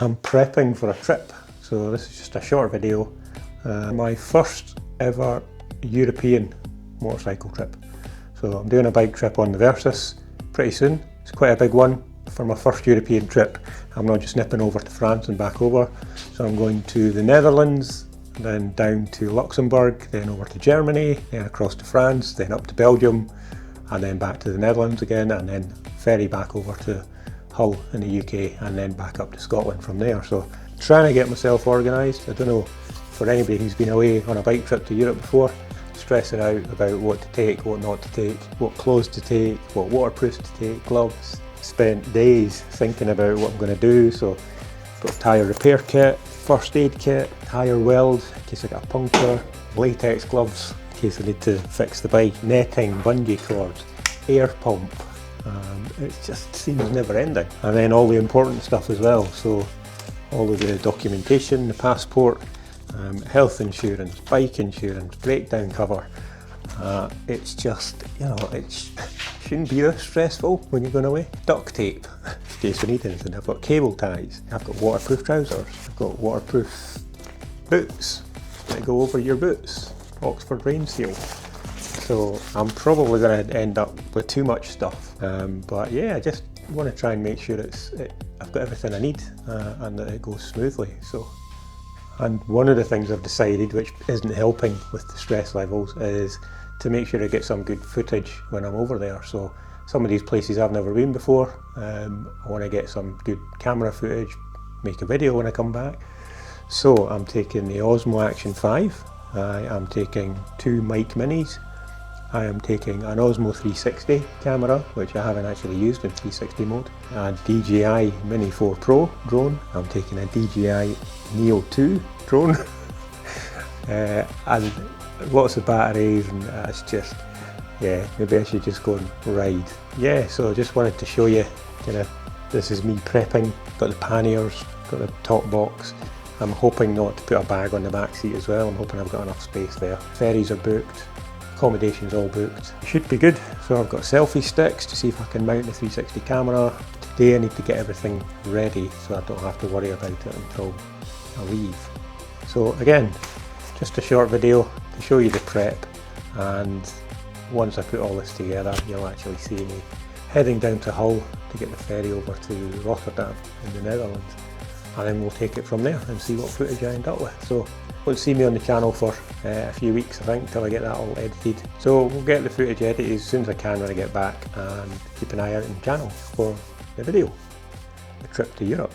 I'm prepping for a trip, so this is just a short video. My first ever European motorcycle trip. So I'm doing a bike trip on the Versus pretty soon. It's quite a big one for my first European trip. I'm not just nipping over to France and back over. So I'm going to the Netherlands, then down to Luxembourg, then over to Germany, then across to France, then up to Belgium, and then back to the Netherlands again, and then ferry back over to Hull in the UK, and then back up to Scotland from there. So trying to get myself organised. I don't know, for anybody who's been away on a bike trip to Europe before, stressing out about what to take, what not to take, what clothes to take, what waterproofs to take, gloves. Spent days thinking about what I'm going to do. So got a tyre repair kit, first aid kit, tyre weld in case I get a puncture, latex gloves in case I need to fix the bike, netting, bungee cords, air pump. It just seems never ending. And then all the important stuff as well. So all of the documentation, the passport, health insurance, bike insurance, breakdown cover. It's just, you know, it shouldn't be this stressful when you're going away. Duct tape, in case we need anything. I've got cable ties, I've got waterproof trousers, I've got waterproof boots that go over your boots, Oxford rain seal. So I'm probably going to end up with too much stuff. But yeah, I just want to try and make sure I've got everything I need and that it goes smoothly. And one of the things I've decided, which isn't helping with the stress levels, is to make sure I get some good footage when I'm over there. So some of these places I've never been before, I want to get some good camera footage, make a video when I come back. So I'm taking the Osmo Action 5, I am taking 2 mic minis, I am taking an Osmo 360 camera, which I haven't actually used in 360 mode, a DJI Mini 4 Pro drone, I'm taking a DJI Neo2 drone, and lots of batteries, and it's just, yeah, maybe I should just go and ride. Yeah, so I just wanted to show you, this is me prepping, got the panniers, got the top box. I'm hoping not to put a bag on the back seat as well. I'm hoping I've got enough space there. Ferries are booked. Accommodation's all booked. Should be good. So I've got selfie sticks to see if I can mount the 360 camera. Today I need to get everything ready so I don't have to worry about it until I leave. So again, just a short video to show you the prep, and once I put all this together you'll actually see me heading down to Hull to get the ferry over to Rotterdam in the Netherlands, and then we'll take it from there and see what footage I end up with. So you'll see me on the channel for a few weeks, I think, until I get that all edited. So we'll get the footage edited as soon as I can when I get back, and keep an eye out on the channel for the video, the trip to Europe.